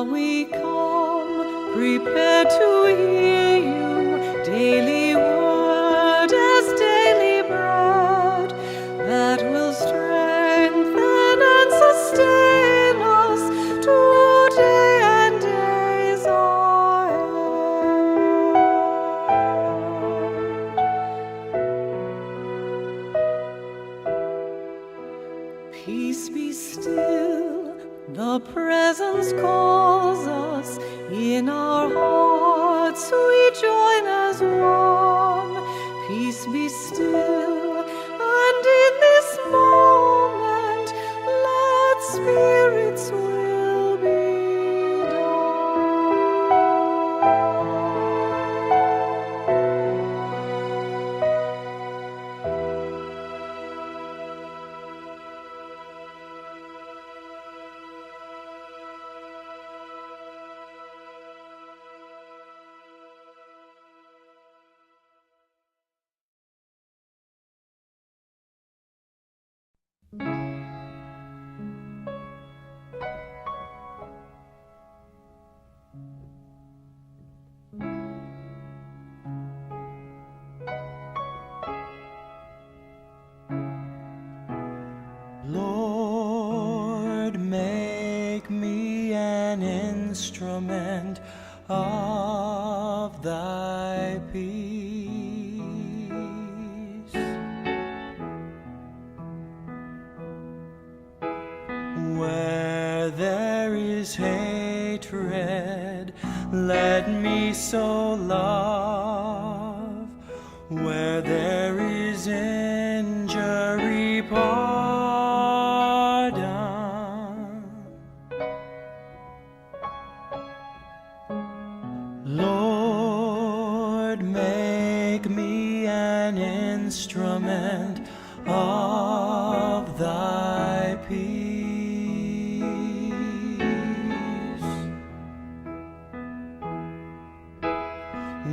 Now we come, prepared to hear you, daily word as daily bread, that will strengthen and sustain us today and days ahead. Peace be still, the presence calls us, in our hearts we join as one. Peace be still, and in this moment let Spirit's will be done. Lord, make me an instrument of thy peace. Where there is hatred, let me sow love. Where there is injury, pardon. Lord, make me an instrument of thy peace.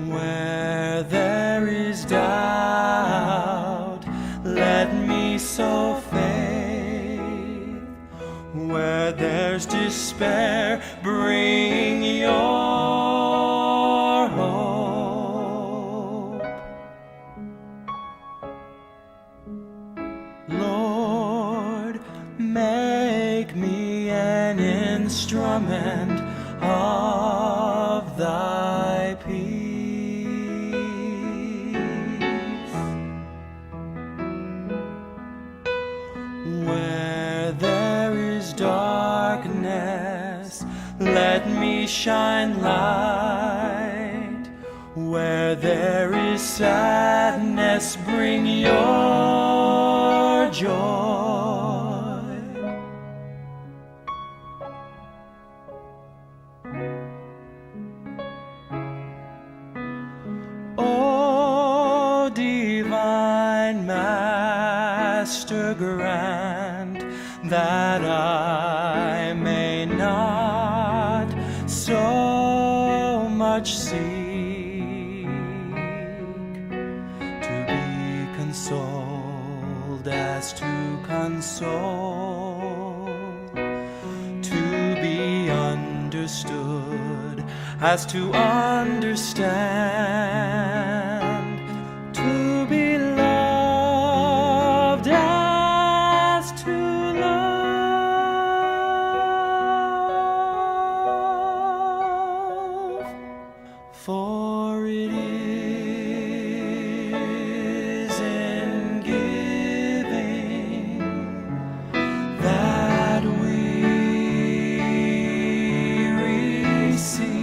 Where there is doubt, let me sow faith. Where there's despair, bring your hope. Lord, make me an instrument of thy peace. Where there is darkness, let me shine light. Where there is sadness, bring your joy. O divine Master, grant that I may not so much seek to be consoled as to console, to be understood as to understand, to be loved as to love. For it is in giving that we receive.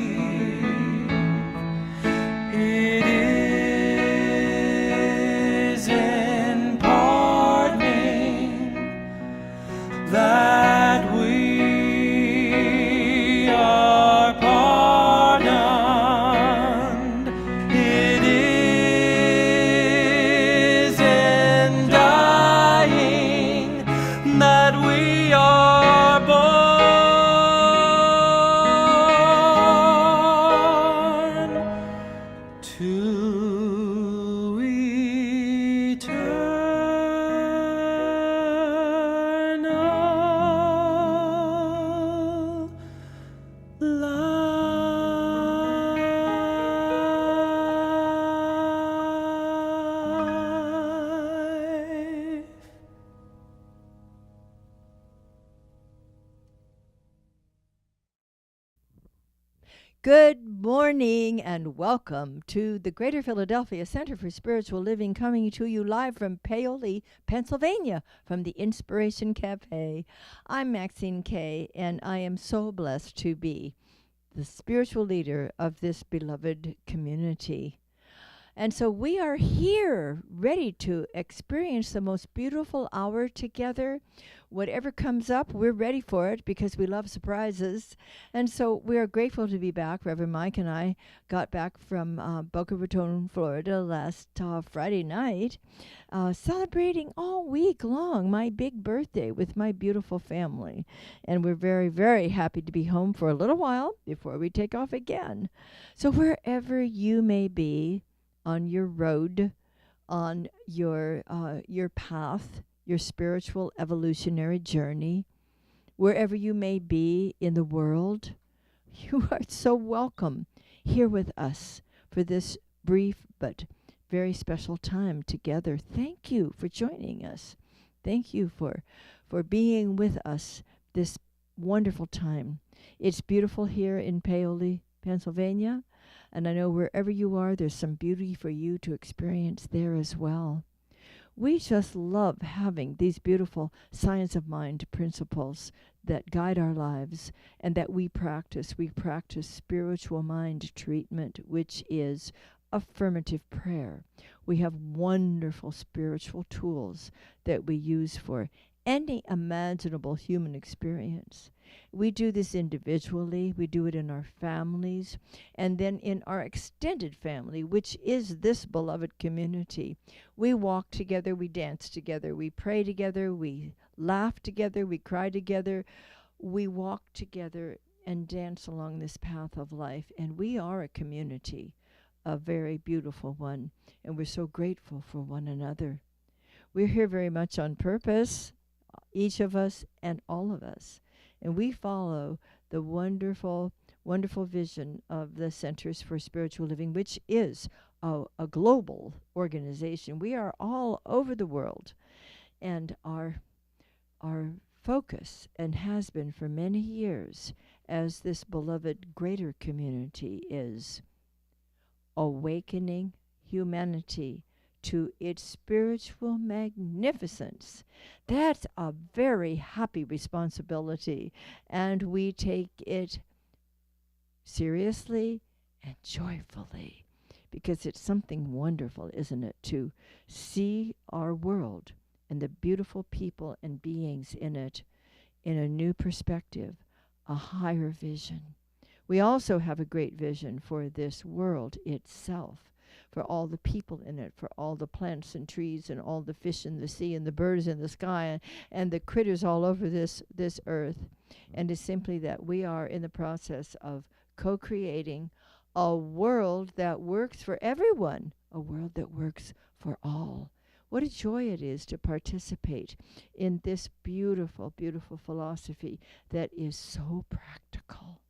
It is Good morning and welcome to the Greater Philadelphia Center for Spiritual Living, coming to you live from Paoli, Pennsylvania, from the Inspiration Cafe. I'm Maxine Kaye, and I am so blessed to be the spiritual leader of this beloved community. And so we are here ready to experience the most beautiful hour together. Whatever comes up, we're ready for it because we love surprises. And so we are grateful to be back. Reverend Mike and I got back from Boca Raton, Florida last Friday night, celebrating all week long my big birthday with my beautiful family. And we're very, very happy to be home for a little while before we take off again. So wherever you may be, on your road, on your path, your spiritual evolutionary journey, wherever you may be in the world, you are so welcome here with us for this brief but very special time together. Thank you for joining us. Thank you for being with us this wonderful time. It's beautiful here in Paoli, Pennsylvania. And I know wherever you are, there's some beauty for you to experience there as well. We just love having these beautiful science of mind principles that guide our lives and that we practice. We practice spiritual mind treatment, which is affirmative prayer. We have wonderful spiritual tools that we use for any imaginable human experience. We do this individually, we do it in our families, and then in our extended family, which is this beloved community. We walk together, we dance together, we pray together, we laugh together, we cry together, we walk together and dance along this path of life. And we are a community, a very beautiful one, and we're so grateful for one another. We're here very much on purpose, each of us and all of us. And we follow the wonderful, wonderful vision of the Centers for Spiritual Living, which is a global organization. We are all over the world. And our focus, and has been for many years, as this beloved greater community, is awakening humanity to its spiritual magnificence. That's a very happy responsibility, and we take it seriously and joyfully, because it's something wonderful, isn't it, to see our world and the beautiful people and beings in it in a new perspective, a higher vision. We also have a great vision for this world itself, for all the people in it, for all the plants and trees and all the fish in the sea and the birds in the sky and the critters all over this earth. And it's simply that we are in the process of co-creating a world that works for everyone, a world that works for all. What a joy it is to participate in this beautiful, beautiful philosophy that is so practical.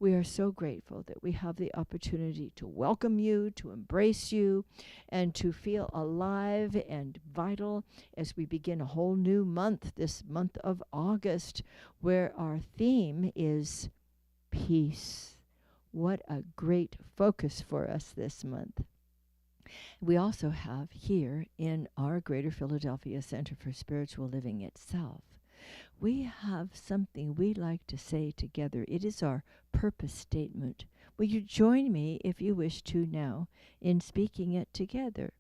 We are so grateful that we have the opportunity to welcome you, to embrace you, and to feel alive and vital as we begin a whole new month, this month of August, where our theme is peace. What a great focus for us this month. We also have here in our Greater Philadelphia Center for Spiritual Living itself, we have something we like to say together. It is our purpose statement. Will you join me, if you wish to now, in speaking it together?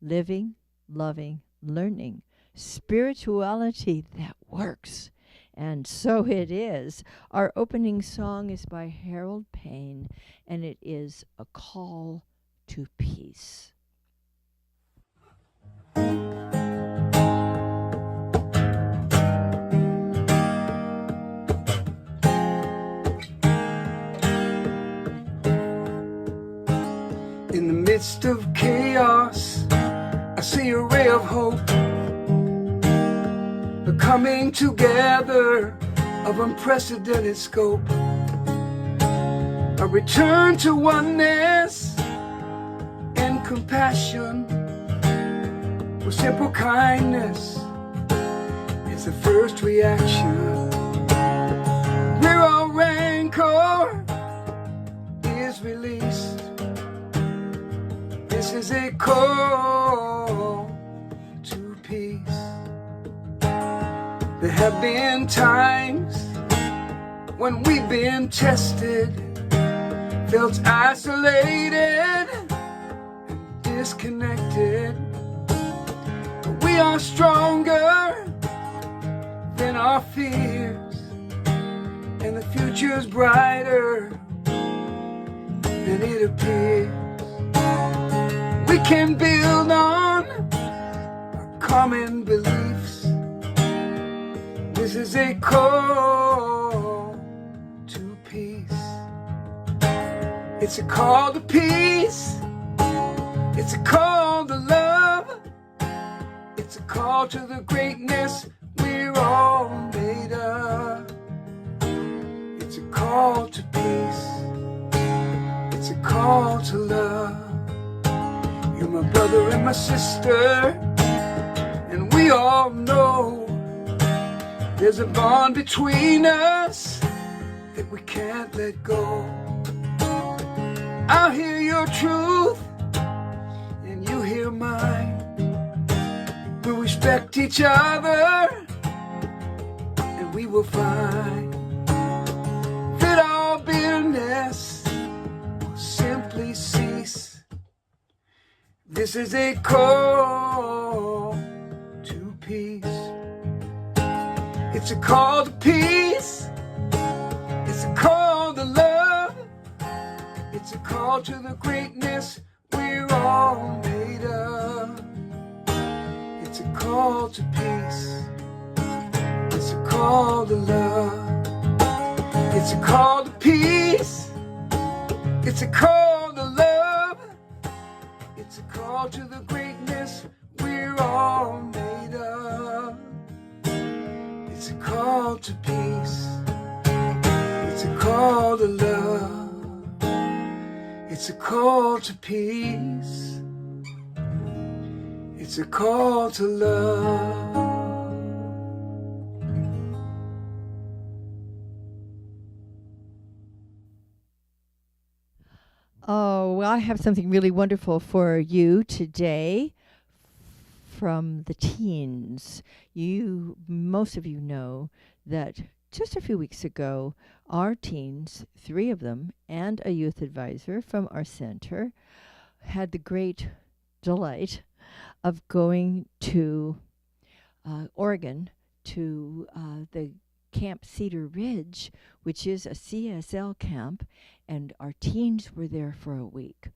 Living, loving, learning. Spirituality that works. And so it is. Our opening song is by Harold Payne, and it is a call to peace. In the midst of chaos, I see a ray of hope, the coming together of unprecedented scope, a return to oneness and compassion, where simple kindness is the first reaction. We're all rancor This is a call to peace. There have been times when we've been tested, felt isolated and disconnected. But we are stronger than our fears, and the future's brighter than it appears. We can build on our common beliefs. This is a call to peace. It's a call to peace. It's a call to love. It's a call to the greatness we're all made of. It's a call to peace. It's a call to love. You're my brother and my sister, and we all know there's a bond between us that we can't let go. I'll hear your truth, and you hear mine. We respect each other, and we will find that all bitterness will simply cease. This is a call to peace. It's a call to peace. It's a call to love. It's a call to the greatness we're all made of. It's a call to peace. It's a call to love. It's a call to peace. It's a call to love. It's a call to the greatness we're all made of. It's a call to peace. It's a call to love. It's a call to peace. It's a call to love. Oh, well, I have something really wonderful for you today from the teens. Most of you know that just a few weeks ago, our teens, 3 of them, and a youth advisor from our center, had the great delight of going to Oregon to the Camp Cedar Ridge, which is a CSL camp, and our teens were there for a week.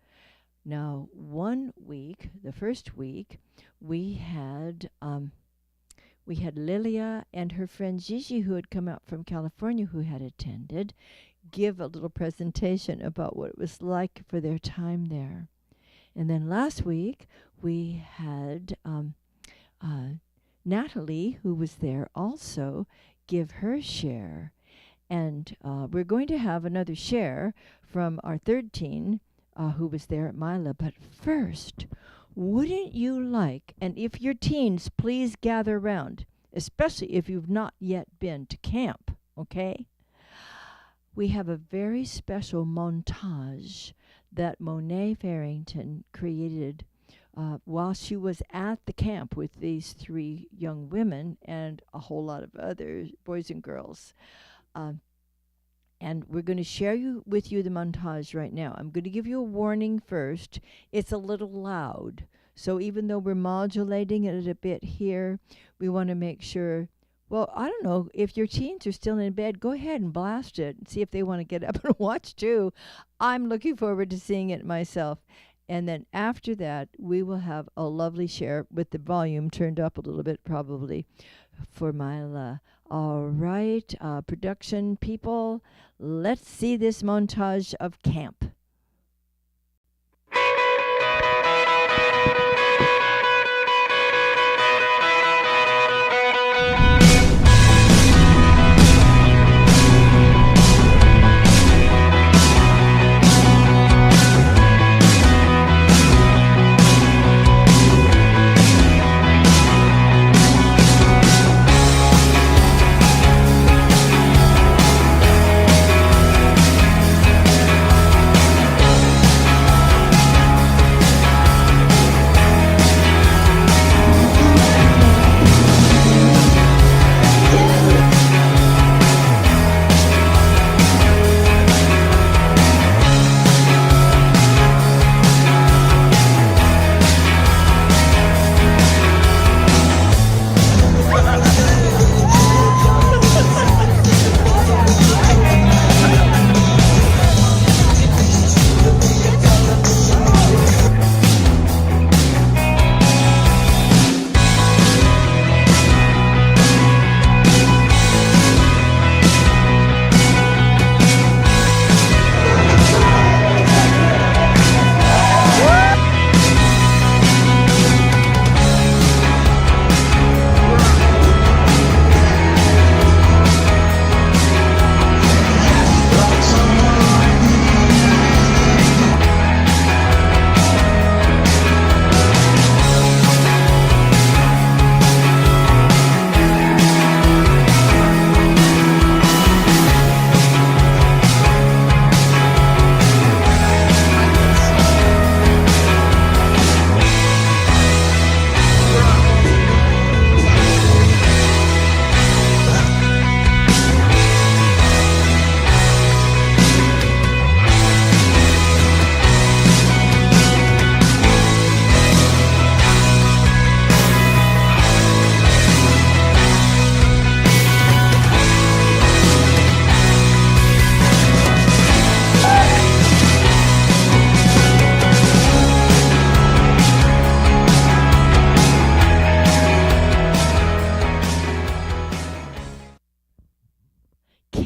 Now, 1 week, the first week, we had Lilia and her friend Gigi, who had come out from California, who had attended, give a little presentation about what it was like for their time there. And then last week, we had Natalie, who was there also, give her share. And we're going to have another share from our third teen who was there at Mila. But first, wouldn't you like, and if your teens, please gather around, especially if you've not yet been to camp, okay? We have a very special montage that Monet Farrington created while she was at the camp with these 3 young women and a whole lot of other boys and girls. And we're going to share with you the montage right now. I'm going to give you a warning first. It's a little loud. So even though we're modulating it a bit here, we want to make sure, well, I don't know, if your teens are still in bed, go ahead and blast it and see if they want to get up and watch too. I'm looking forward to seeing it myself. And then after that, we will have a lovely share with the volume turned up a little bit probably for Mila. All right, production people, let's see this montage of camp.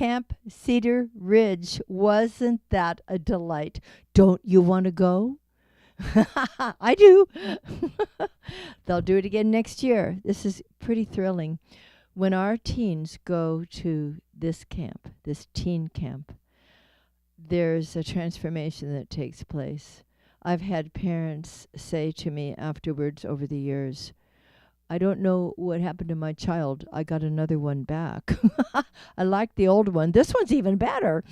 Camp Cedar Ridge. Wasn't that a delight? Don't you want to go? I do. They'll do it again next year. This is pretty thrilling. When our teens go to this camp, this teen camp, there's a transformation that takes place. I've had parents say to me afterwards over the years, I don't know what happened to my child. I got another one back. I like the old one. This one's even better.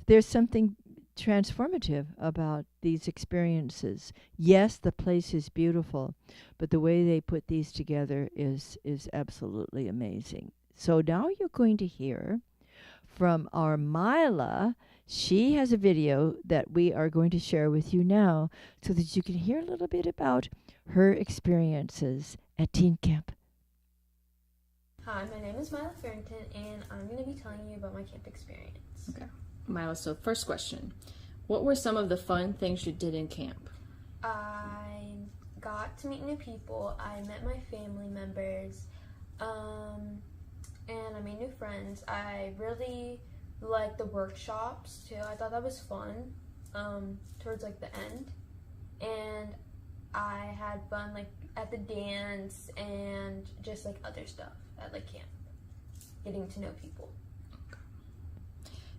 There's something transformative about these experiences. Yes, the place is beautiful, but the way they put these together is absolutely amazing. So now you're going to hear from our Mila. She has a video that we are going to share with you now so that you can hear a little bit about her experiences at teen camp. Hi, my name is Mila Farrington, and I'm going to be telling you about my camp experience. Okay. Mila, so first question. What were some of the fun things you did in camp? I got to meet new people. I met my family members, and I made new friends. I really liked the workshops, too. I thought that was fun, towards, like, the end. And I had fun, like, at the dance and just, like, other stuff at, like, camp, getting to know people.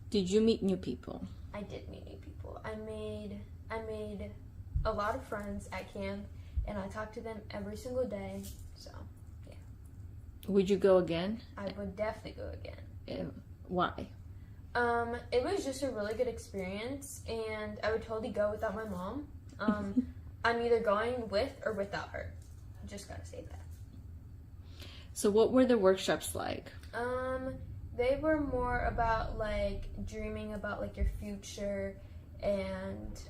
Did you meet new people? I did meet new people. I made a lot of friends at camp, and I talked to them every single day. So, yeah. Would you go again? I would definitely go again. Why? It was just a really good experience, and I would totally go without my mom. I'm either going with or without her. Just gotta say that. So what were the workshops like? They were more about, like, dreaming about, like, your future and,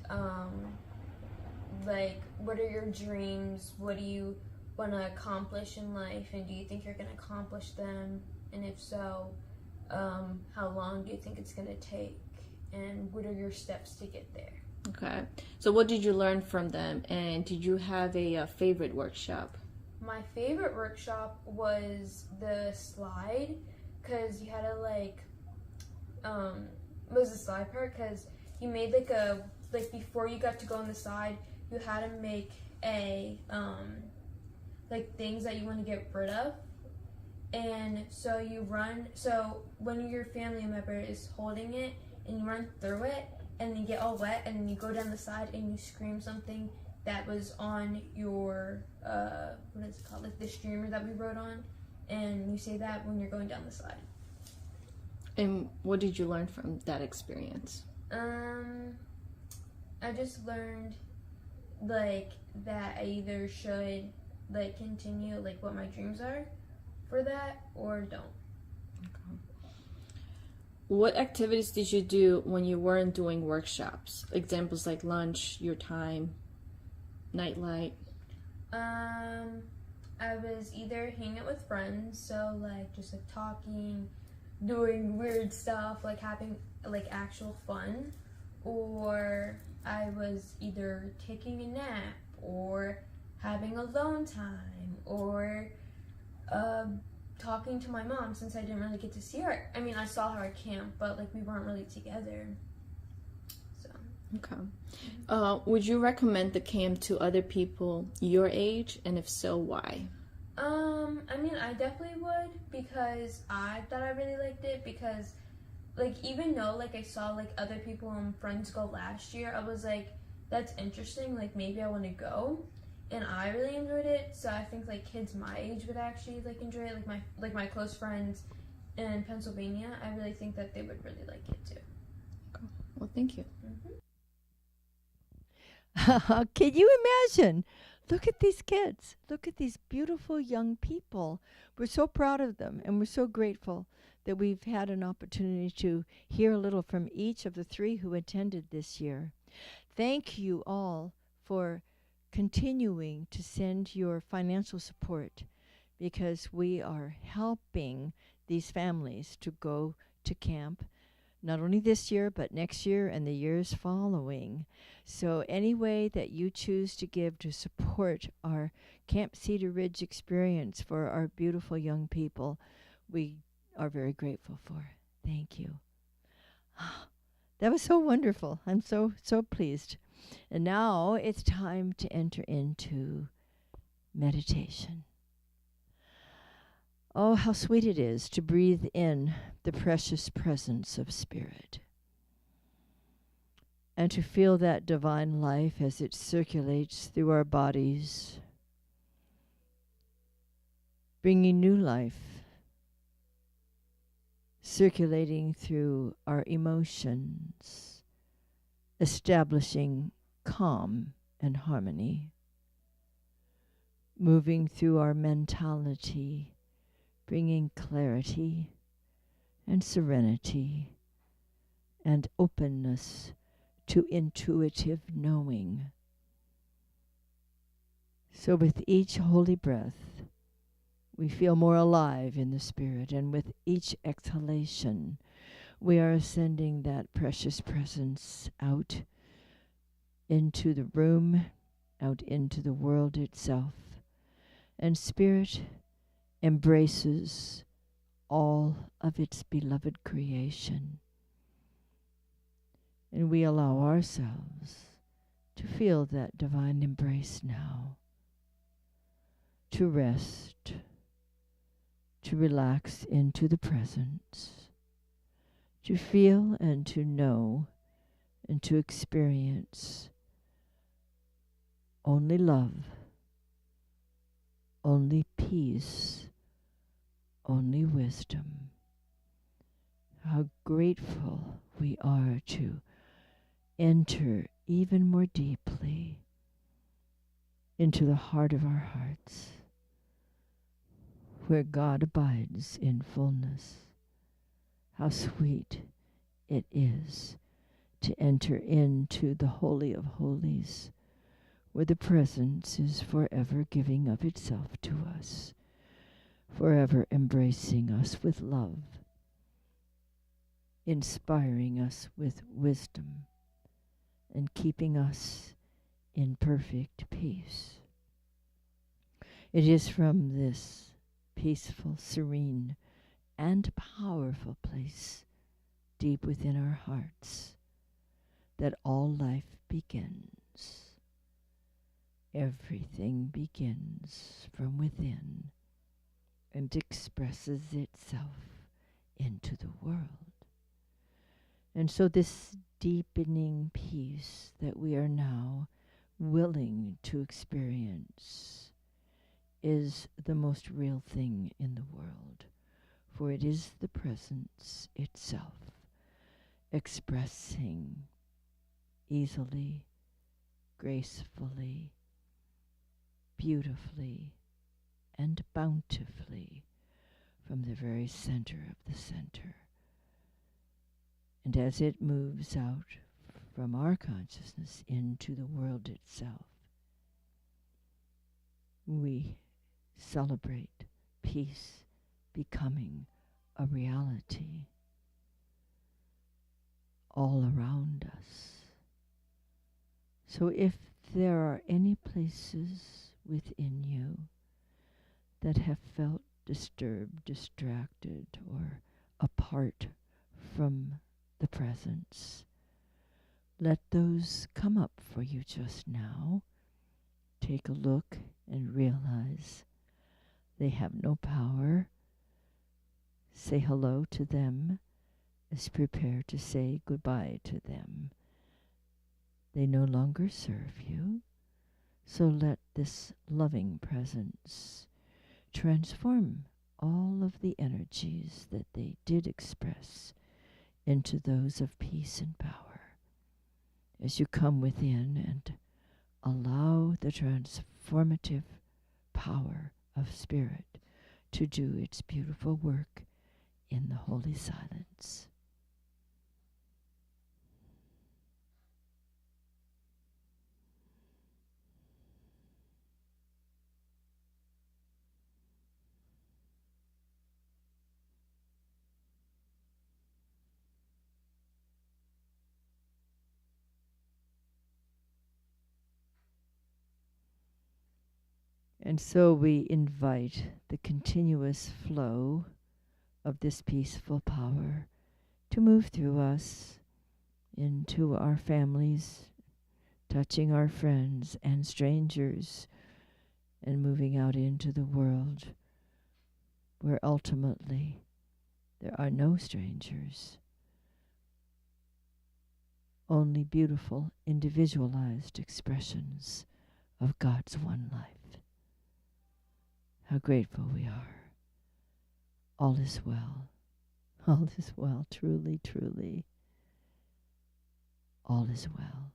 like, what are your dreams? What do you want to accomplish in life? And do you think you're going to accomplish them? And if so, how long do you think it's going to take? And what are your steps to get there? Okay. So what did you learn from them? And did you have a favorite workshop? My favorite workshop was the slide, because you had to, like, was the slide part, because you made, like, before you got to go on the side, you had to make a, like, things that you want to get rid of. And so you run, so when your family member is holding it, and you run through it, and you get all wet, and then you go down the side, and you scream something that was on your, what is it called, like, the streamer that we wrote on, and you say that when you're going down the slide. And what did you learn from that experience? I just learned, like, that I either should, like, continue, like, what my dreams are for that, or don't. Okay. What activities did you do when you weren't doing workshops? Examples like lunch, your time, nightlight. I was either hanging out with friends, so, like, just, like, talking, doing weird stuff, like, having, like, actual fun, or I was either taking a nap, or having alone time, or talking to my mom, since I didn't really get to see her. I mean, I saw her at camp, but, like, we weren't really together. So. Okay. Would you recommend the camp to other people your age, and if so, why? I mean, I definitely would, because I thought I really liked it, because, like, even though, like, I saw, like, other people and friends go last year, I was like, that's interesting, like, maybe I want to go, and I really enjoyed it. So I think, like, kids my age would actually, like, enjoy it, like my close friends in Pennsylvania. I really think that they would really like it too. Okay. Well, thank you. Can you imagine? Look at these kids. Look at these beautiful young people. We're so proud of them, and we're so grateful that we've had an opportunity to hear a little from each of the three who attended this year. Thank you all for continuing to send your financial support, because we are helping these families to go to camp, not only this year, but next year and the years following. So any way that you choose to give to support our Camp Cedar Ridge experience for our beautiful young people, we are very grateful for. Thank you. That was so wonderful. I'm so pleased. And now it's time to enter into meditation. Oh, how sweet it is to breathe in the precious presence of Spirit and to feel that divine life as it circulates through our bodies, bringing new life, circulating through our emotions, establishing calm and harmony, moving through our mentality, bringing clarity and serenity and openness to intuitive knowing. So with each holy breath, we feel more alive in the Spirit, and with each exhalation, we are ascending that precious presence out into the room, out into the world itself. And Spirit embraces all of its beloved creation. And we allow ourselves to feel that divine embrace now, to rest, to relax into the presence, to feel and to know and to experience only love, only peace, only wisdom. How grateful we are to enter even more deeply into the heart of our hearts, where God abides in fullness. How sweet it is to enter into the Holy of Holies, where the presence is forever giving of itself to us, forever embracing us with love, inspiring us with wisdom, and keeping us in perfect peace. It is from this peaceful, serene, and powerful place deep within our hearts that all life begins. Everything begins from within and expresses itself into the world. And so this deepening peace that we are now willing to experience is the most real thing in the world, for it is the presence itself, expressing easily, gracefully, beautifully, and bountifully from the very center of the center. And as it moves out from our consciousness into the world itself, we celebrate peace becoming a reality all around us. So if there are any places within you that have felt disturbed, distracted, or apart from the presence, let those come up for you just now. Take a look and realize they have no power. Say hello to them as prepare to say goodbye to them. They no longer serve you, so let this loving presence transform all of the energies that they did express into those of peace and power. As you come within and allow the transformative power of Spirit to do its beautiful work in the holy silence. And so we invite the continuous flow of this peaceful power to move through us into our families, touching our friends and strangers, and moving out into the world where ultimately there are no strangers, only beautiful individualized expressions of God's one life. How grateful we are. All is well. All is well. Truly, truly. All is well.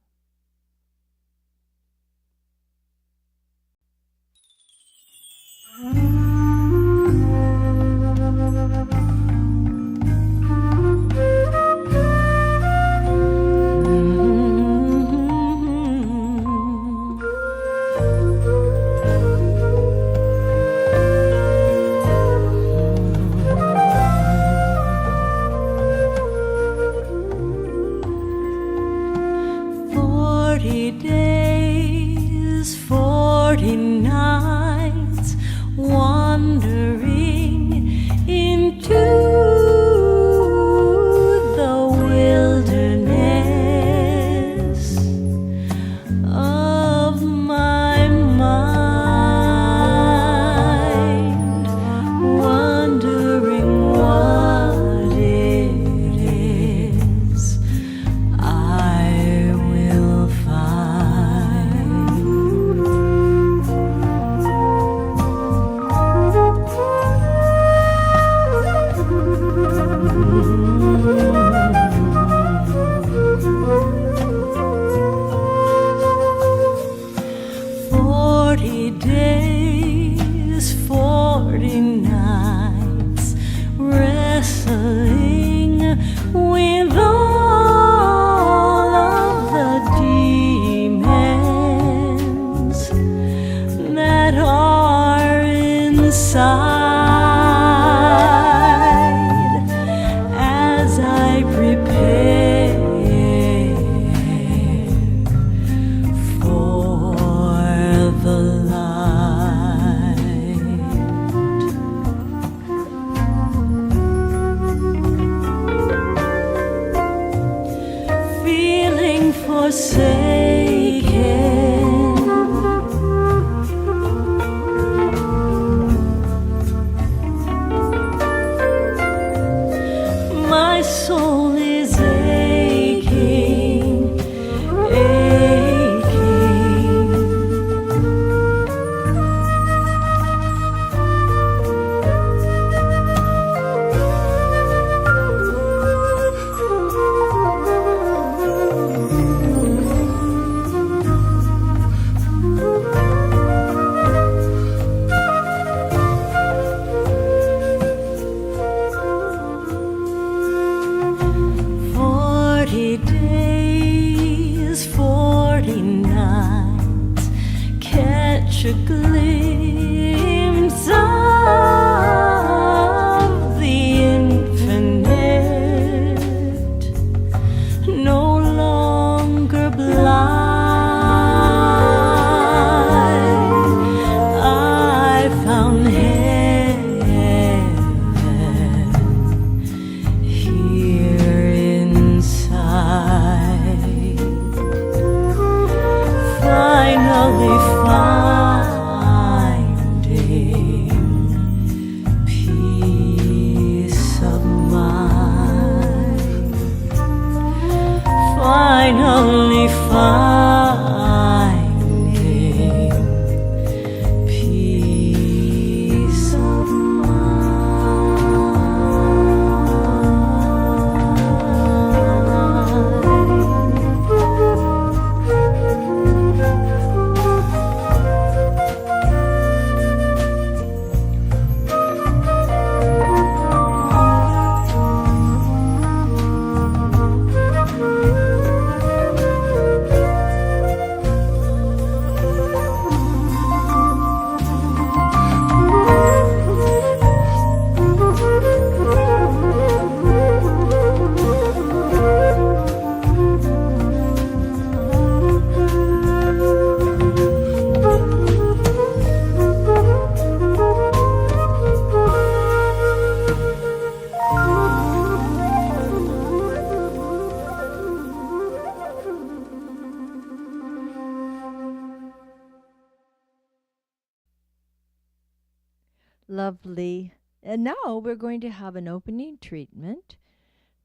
Lovely. And now we're going to have an opening treatment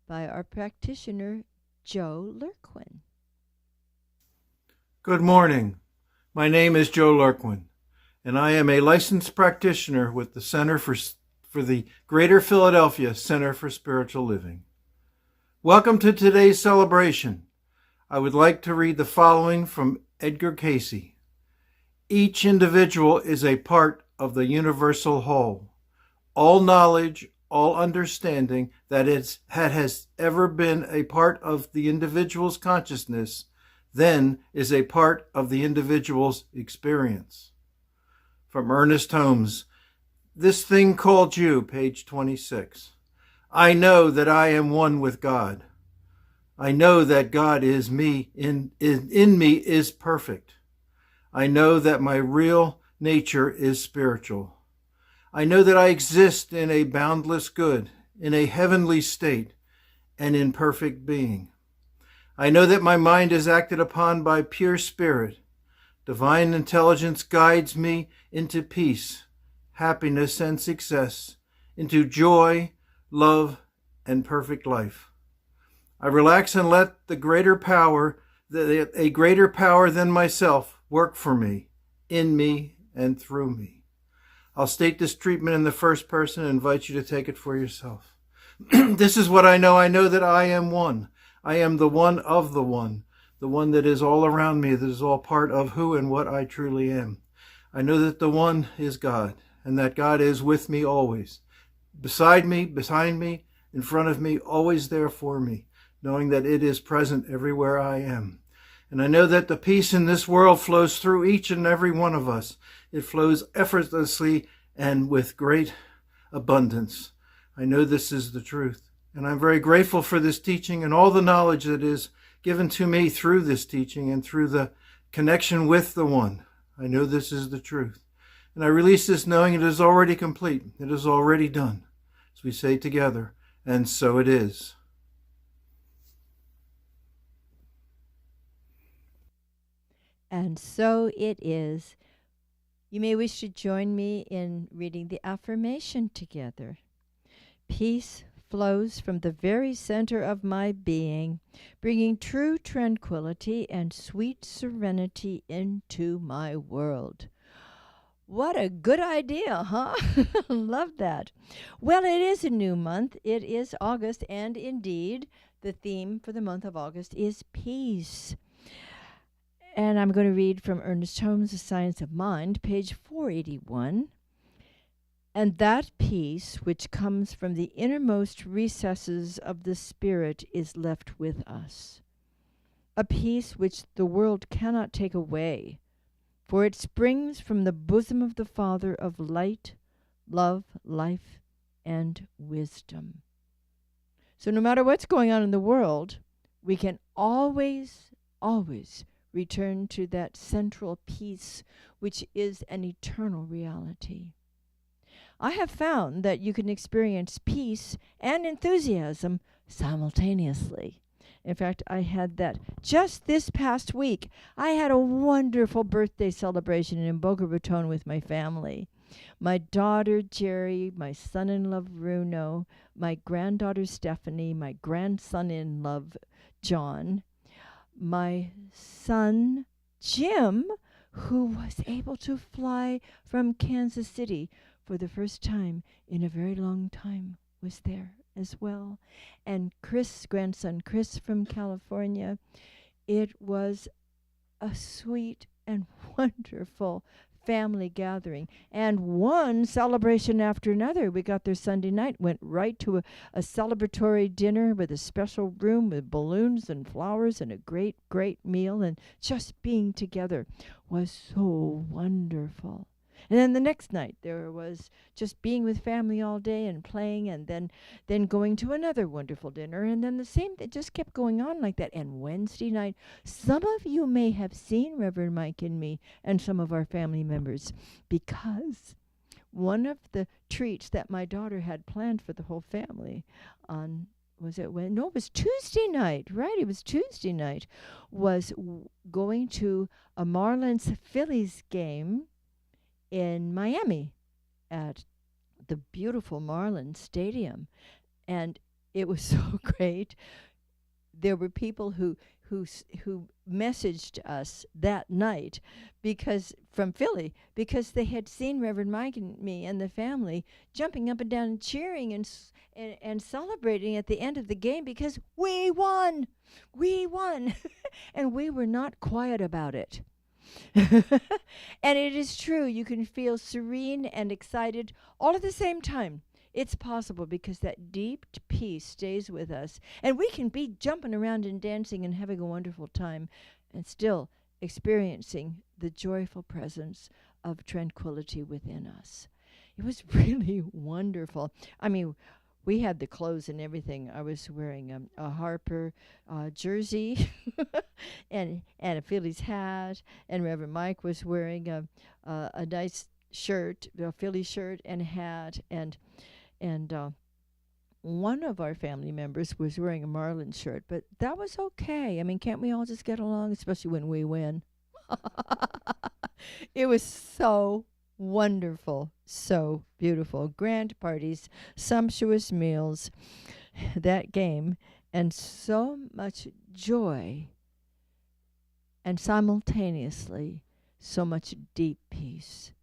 by our practitioner, Joe Lurquin. Good morning. My name is Joe Lurquin, and I am a licensed practitioner with the Center for the Greater Philadelphia Center for Spiritual Living. Welcome to today's celebration. I would like to read the following from Edgar Cayce. Each individual is a part of the universal whole. All knowledge, all understanding that has ever been a part of the individual's consciousness, then is a part of the individual's experience. From Ernest Holmes, This Thing Called You, page 26. I know that I am one with God. I know that God is me, in me is perfect. I know that my real nature is spiritual. I know that I exist in a boundless good, in a heavenly state, and in perfect being. I know that my mind is acted upon by pure spirit. Divine intelligence guides me into peace, happiness, and success, into joy, love, and perfect life. I relax and let a greater power than myself work for me, in me, and through me. I'll state this treatment in the first person and invite you to take it for yourself. This is what I know. I know that I am one. I am the one of the one that is all around me, that is all part of who and what I truly am. I know that the one is God, and that God is with me always, beside me, behind me, in front of me, always there for me, knowing that it is present everywhere I am. And I know that the peace in this world flows through each and every one of us. It flows effortlessly and with great abundance. I know this is the truth. And I'm very grateful for this teaching and all the knowledge that is given to me through this teaching and through the connection with the one. I know this is the truth. And I release this knowing it is already complete. It is already done. As we say together, and so it is. And so it is. You may wish to join me in reading the affirmation together. Peace flows from the very center of my being, bringing true tranquility and sweet serenity into my world. What a good idea, huh? Love that. Well, it is a new month. It is August, and indeed, the theme for the month of August is peace. And I'm going to read from Ernest Holmes' The Science of Mind, page 481. And that peace which comes from the innermost recesses of the spirit is left with us. A peace which the world cannot take away, for it springs from the bosom of the Father of light, love, life, and wisdom. So no matter what's going on in the world, we can always return to that central peace, which is an eternal reality. I have found that you can experience peace and enthusiasm simultaneously. In fact, I had that just this past week. I had a wonderful birthday celebration in Boca Raton with my family. My daughter, Jerry, my son-in-law, Bruno, my granddaughter, Stephanie, my grandson-in-law, John, my son, Jim, who was able to fly from Kansas City for the first time in a very long time, was there as well. And Chris, grandson Chris from California. It was a sweet and wonderful family gathering, and one celebration after another. We got there Sunday night, went right to a celebratory dinner with a special room with balloons and flowers and a great meal, and just being together was so wonderful. And then the next night there was just being with family all day and playing, and then going to another wonderful dinner, and then the same. It just kept going on like that. And Wednesday night, some of you may have seen Reverend Mike and me and some of our family members, because one of the treats that my daughter had planned for the whole family on, was it when? No, it was Tuesday night, right? It was Tuesday night, was going to a Marlins Phillies game in Miami at the beautiful Marlin Stadium, and it was so great. There were people who messaged us that night because from Philly, because they had seen Reverend Mike and me and the family jumping up and down and cheering and celebrating at the end of the game because we won, and we were not quiet about it. And it is true, you can feel serene and excited all at the same time. It's possible because that deep peace stays with us. And we can be jumping around and dancing and having a wonderful time and still experiencing the joyful presence of tranquility within us. It was really wonderful. I mean, we had the clothes and everything. I was wearing a Harper jersey and a Phillies hat, and Reverend Mike was wearing a nice shirt, a Philly shirt and hat, and one of our family members was wearing a Marlin shirt, but that was okay. I mean, can't we all just get along, especially when we win? It was so wonderful, so beautiful. Grand parties, sumptuous meals, that game, and so much joy, and simultaneously so much deep peace.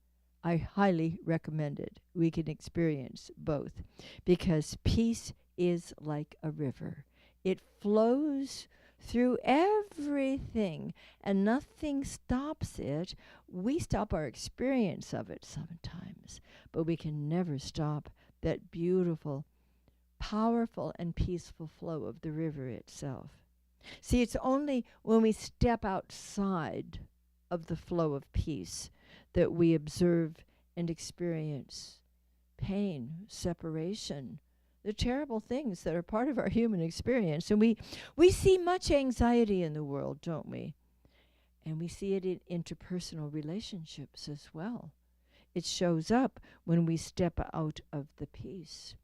I highly recommend it. We can experience both because peace is like a river. It flows through everything and nothing stops it. We stop our experience of it sometimes, but we can never stop that beautiful, powerful, and peaceful flow of the river itself. See, it's only when we step outside of the flow of peace that we observe and experience pain, separation, the terrible things that are part of our human experience. And we see much anxiety in the world, don't we? And we see it in interpersonal relationships as well. It shows up when we step out of the peace.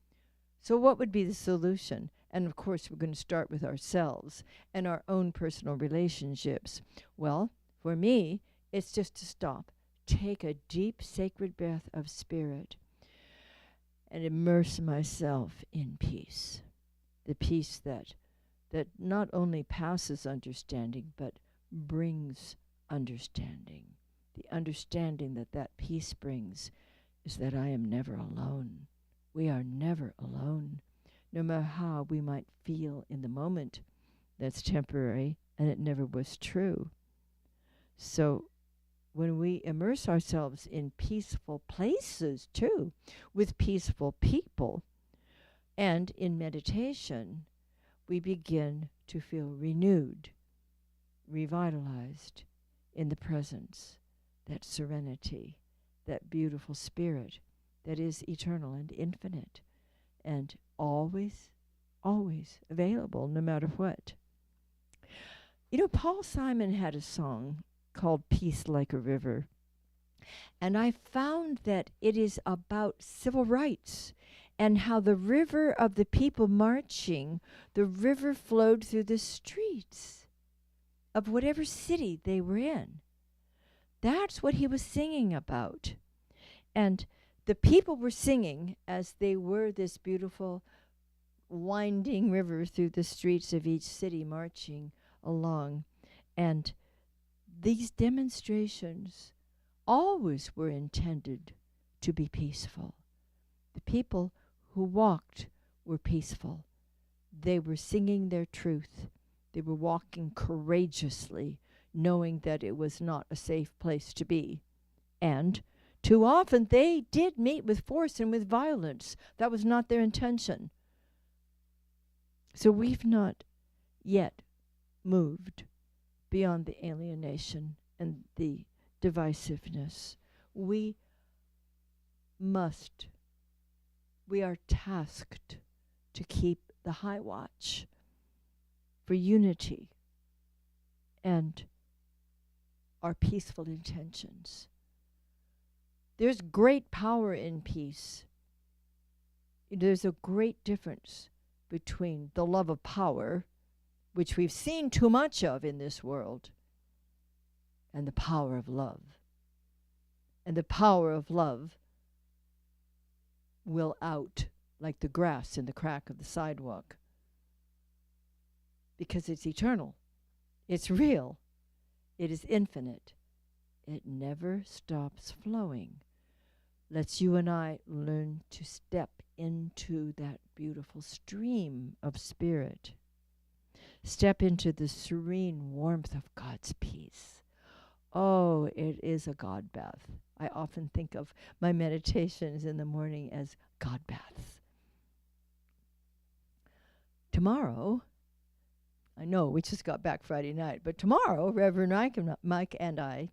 So what would be the solution? And of course, we're going to start with ourselves and our own personal relationships. Well, for me, it's just to stop. Take a deep, sacred breath of spirit and immerse myself in peace. The peace that not only passes understanding, but brings understanding. The understanding that peace brings is that I am never alone. We are never alone, no matter how we might feel in the moment. That's temporary, and it never was true. So when we immerse ourselves in peaceful places, too, with peaceful people, and in meditation, we begin to feel renewed, revitalized in the presence, that serenity, that beautiful spirit that is eternal and infinite, and always, always available, no matter what. You know, Paul Simon had a song called Peace Like a River. And I found that it is about civil rights and how the river of the people marching, the river flowed through the streets of whatever city they were in. That's what he was singing about. And the people were singing as they were this beautiful winding river through the streets of each city marching along. And these demonstrations always were intended to be peaceful. The people who walked were peaceful. They were singing their truth. They were walking courageously, knowing that it was not a safe place to be. And too often they did meet with force and with violence. That was not their intention. So we've not yet moved beyond the alienation and the divisiveness. We are tasked to keep the high watch for unity and our peaceful intentions. There's great power in peace. There's a great difference between the love of power, which we've seen too much of in this world, and the power of love. And the power of love will out like the grass in the crack of the sidewalk. Because it's eternal. It's real. It is infinite. It never stops flowing. Let's you and I learn to step into that beautiful stream of spirit. Step into the serene warmth of God's peace. Oh, it is a God bath. I often think of my meditations in the morning as God baths. Tomorrow, I know we just got back Friday night, but tomorrow, Reverend Mike and I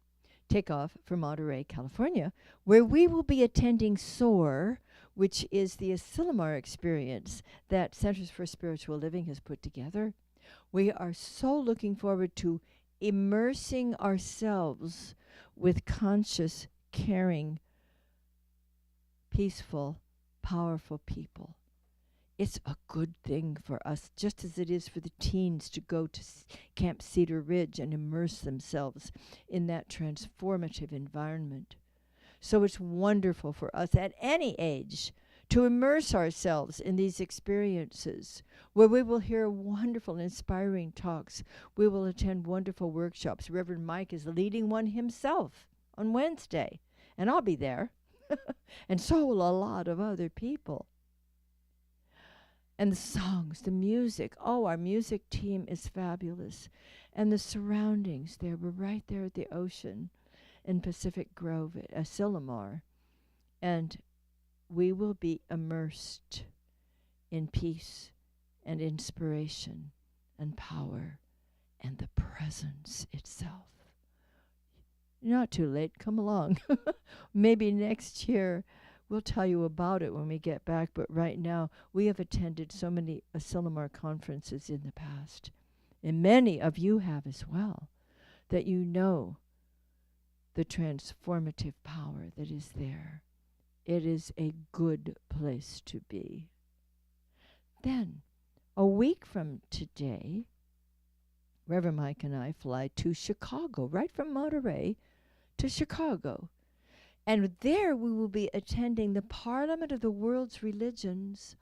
take off for Monterey, California, where we will be attending SOAR, which is the Asilomar experience that Centers for Spiritual Living has put together. We are so looking forward to immersing ourselves with conscious, caring, peaceful, powerful people. It's a good thing for us, just as it is for the teens to go to Camp Cedar Ridge and immerse themselves in that transformative environment. So it's wonderful for us at any age to immerse ourselves in these experiences where we will hear wonderful, inspiring talks. We will attend wonderful workshops. Reverend Mike is leading one himself on Wednesday, and I'll be there. And so will a lot of other people. And the songs, the music. Oh, our music team is fabulous. And the surroundings there. We're right there at the ocean in Pacific Grove at Asilomar. And we will be immersed in peace and inspiration and power and the presence itself. You're not too late. Come along. Maybe next year. We'll tell you about it when we get back, but right now we have attended so many Asilomar conferences in the past, and many of you have as well, that you know the transformative power that is there. It is a good place to be. Then, a week from today, Reverend Mike and I fly to Chicago, right from Monterey to Chicago. And there we will be attending the Parliament of the World's Religions.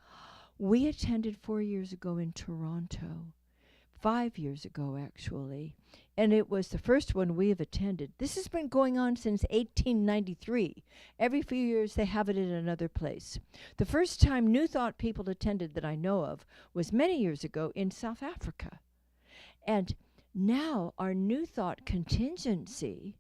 We attended 4 years ago in Toronto, 5 years ago actually, and it was the first one we have attended. This has been going on since 1893. Every few years they have it in another place. The first time New Thought people attended that I know of was many years ago in South Africa. And now our New Thought contingency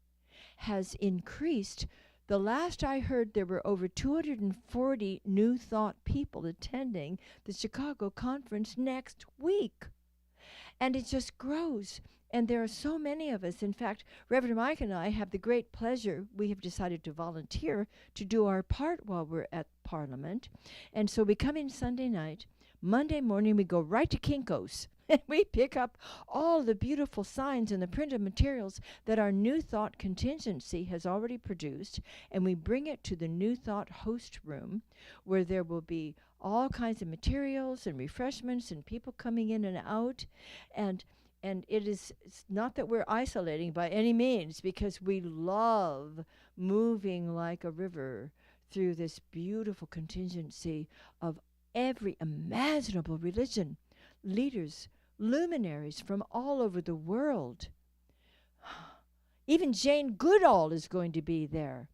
has increased. The last I heard, there were over 240 New Thought people attending the Chicago conference next week. And it just grows. And there are so many of us. In fact, Reverend Mike and I have the great pleasure, we have decided to volunteer to do our part while we're at Parliament. And so we come in Sunday night. Monday morning, we go right to Kinko's. And we pick up all the beautiful signs and the printed materials that our New Thought contingency has already produced, and we bring it to the New Thought host room, where there will be all kinds of materials and refreshments and people coming in and out. And it's not that we're isolating by any means, because we love moving like a river through this beautiful contingency of every imaginable religion, leaders, luminaries from all over the world. Even Jane Goodall is going to be there.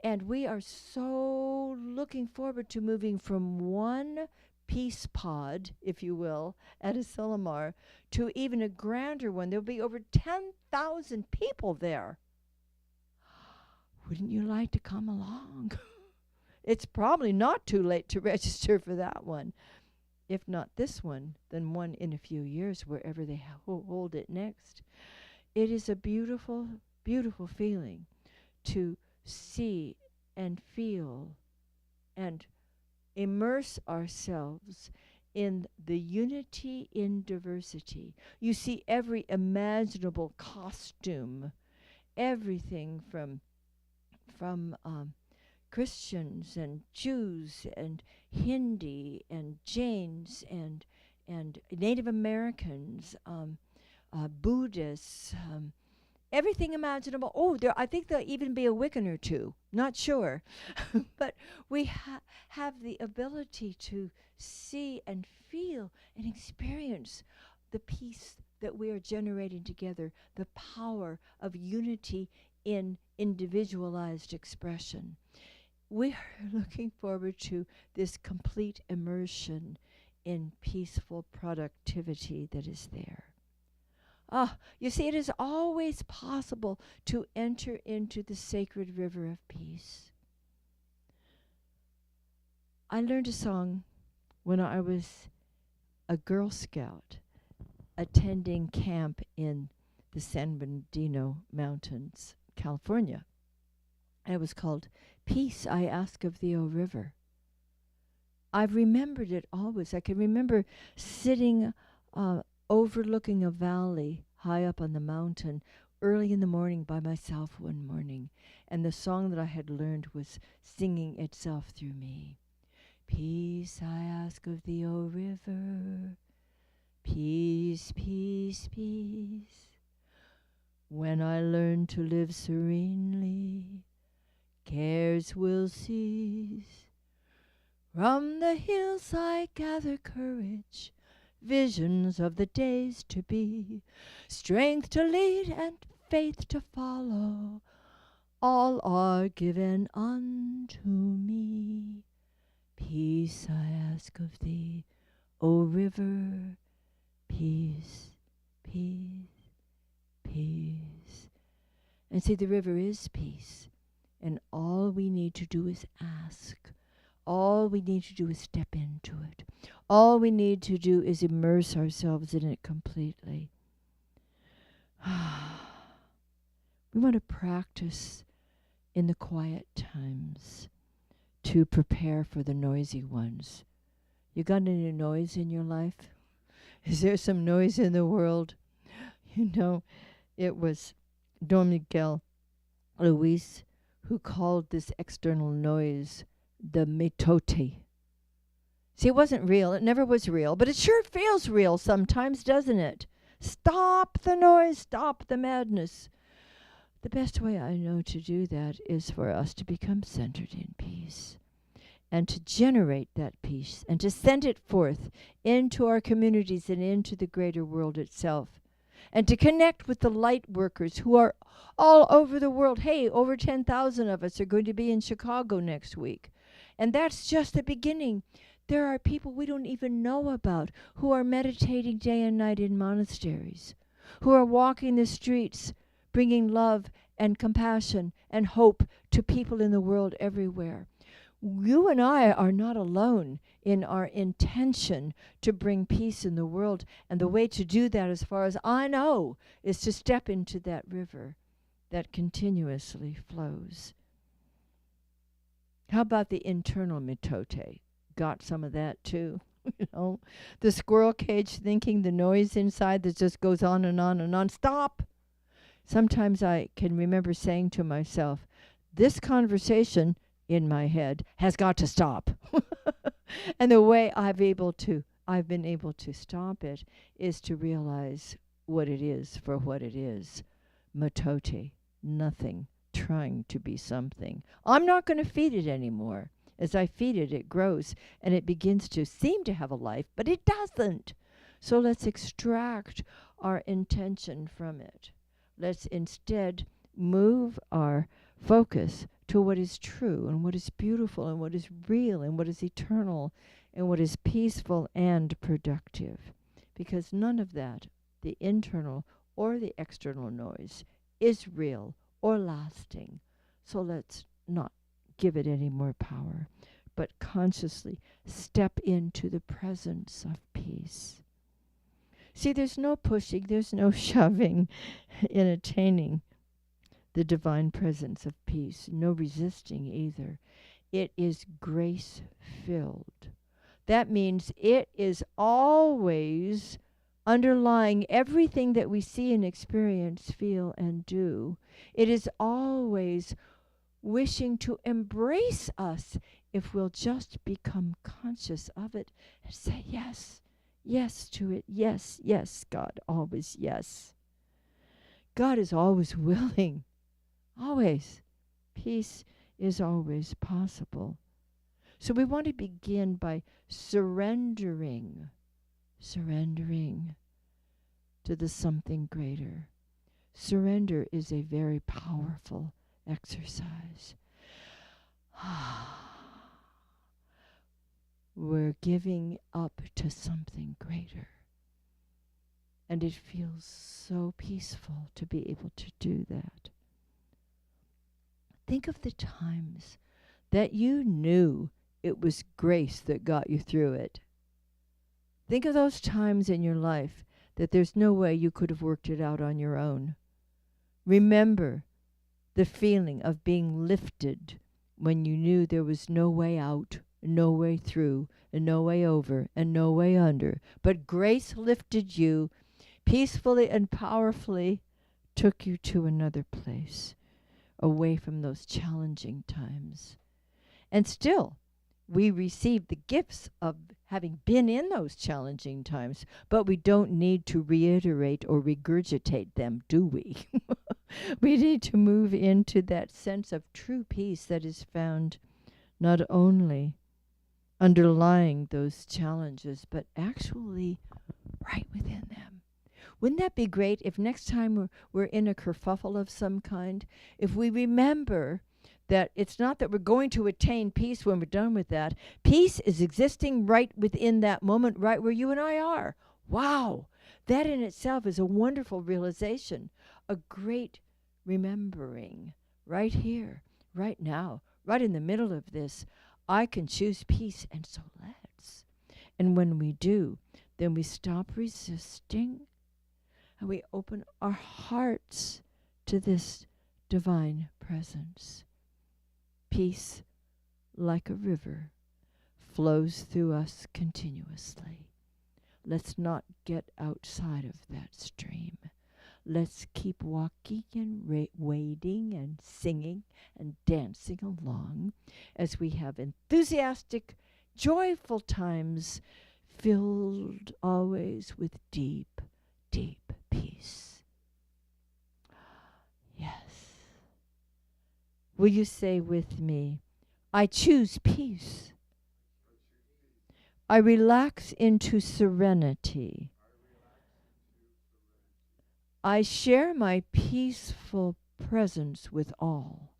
And we are so looking forward to moving from one peace pod, if you will, at Asilomar to even a grander one. There'll be over 10,000 people there. Wouldn't you like to come along? It's probably not too late to register for that one. If not this one, then one in a few years, wherever they hold it next. It is a beautiful, beautiful feeling to see and feel and immerse ourselves in the unity in diversity. You see every imaginable costume, everything from Christians and Jews and Hindi and Jains and Native Americans, Buddhists, everything imaginable. Oh, I think there'll even be a Wiccan or two. Not sure. But we have the ability to see and feel and experience the peace that we are generating together, the power of unity in individualized expression. We are looking forward to this complete immersion in peaceful productivity that is there. You see, it is always possible to enter into the sacred river of peace. I learned a song when I was a Girl Scout attending camp in the San Bernardino Mountains, California. And it was called Peace I Ask of Thee, O River. I've remembered it always. I can remember sitting overlooking a valley high up on the mountain early in the morning by myself one morning, and the song that I had learned was singing itself through me. Peace I ask of thee, O river, peace, peace, peace. When I learn to live serenely, cares will cease. From the hills I gather courage, visions of the days to be, strength to lead and faith to follow, all are given unto me. Peace I ask of thee, O river, peace, peace, peace. And see, the river is peace, and all we need to do is ask. All we need to do is step into it. All we need to do is immerse ourselves in it completely. We want to practice in the quiet times to prepare for the noisy ones. You got any noise in your life? Is there some noise in the world? You know, it was Don Miguel Luis who called this external noise the mitote. See, it wasn't real. It never was real, but it sure feels real sometimes, doesn't it? Stop the noise. Stop the madness. The best way I know to do that is for us to become centered in peace and to generate that peace and to send it forth into our communities and into the greater world itself, and to connect with the light workers who are all over the world. Hey, over 10,000 of us are going to be in Chicago next week. And that's just the beginning. There are people we don't even know about who are meditating day and night in monasteries, who are walking the streets, bringing love and compassion and hope to people in the world everywhere. You and I are not alone in our intention to bring peace in the world. And the way to do that, as far as I know, is to step into that river that continuously flows. How about the internal mitote? Got some of that too. You know, the squirrel cage thinking, the noise inside that just goes on and on and on. Stop! Sometimes I can remember saying to myself, this conversation in my head has got to stop. And the way I've been able to stop it is to realize what it is for what it is. Matote, nothing, trying to be something. I'm not going to feed it anymore. As I feed it, it grows and it begins to seem to have a life, but it doesn't. So let's extract our intention from it. Let's instead move our focus to what is true and what is beautiful and what is real and what is eternal and what is peaceful and productive. Because none of that, the internal or the external noise, is real or lasting. So let's not give it any more power, but consciously step into the presence of peace. See, there's no pushing, there's no shoving in attaining the divine presence of peace, no resisting either. It is grace-filled. That means it is always underlying everything that we see and experience, feel, and do. It is always wishing to embrace us if we'll just become conscious of it and say yes, yes to it, yes, yes, God, always yes. God is always willing. Always. Peace is always possible. So we want to begin by surrendering to the something greater. Surrender is a very powerful exercise. We're giving up to something greater. And it feels so peaceful to be able to do that. Think of the times that you knew it was grace that got you through it. Think of those times in your life that there's no way you could have worked it out on your own. Remember the feeling of being lifted when you knew there was no way out, no way through, and no way over, and no way under. But grace lifted you peacefully and powerfully, took you to another place, away from those challenging times. And still, we receive the gifts of having been in those challenging times, but we don't need to reiterate or regurgitate them, do we? We need to move into that sense of true peace that is found not only underlying those challenges, but actually right within them. Wouldn't that be great if next time we're in a kerfuffle of some kind, if we remember that it's not that we're going to attain peace when we're done with that. Peace is existing right within that moment, right where you and I are. Wow! That in itself is a wonderful realization, a great remembering right here, right now, right in the middle of this. I can choose peace, and so let's. And when we do, then we stop resisting and we open our hearts to this divine presence. Peace, like a river, flows through us continuously. Let's not get outside of that stream. Let's keep walking and wading and singing and dancing along as we have enthusiastic, joyful times filled always with deep, deep peace. Yes. Will you say with me, I choose peace. I relax into serenity. I share my peaceful presence with all.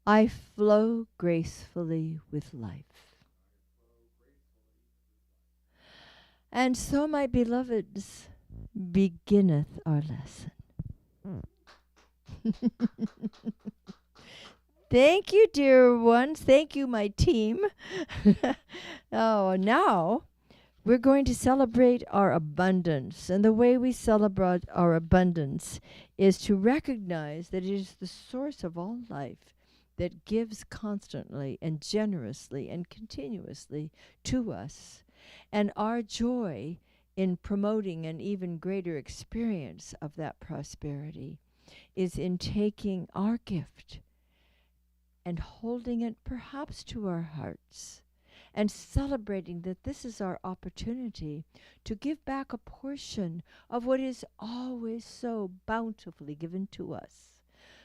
I flow gracefully with life. And so, my beloveds, beginneth our lesson. Thank you, dear ones. Thank you, my team. Now we're going to celebrate our abundance. And the way we celebrate our abundance is to recognize that it is the source of all life that gives constantly and generously and continuously to us. And our joy in promoting an even greater experience of that prosperity is in taking our gift and holding it perhaps to our hearts and celebrating that this is our opportunity to give back a portion of what is always so bountifully given to us.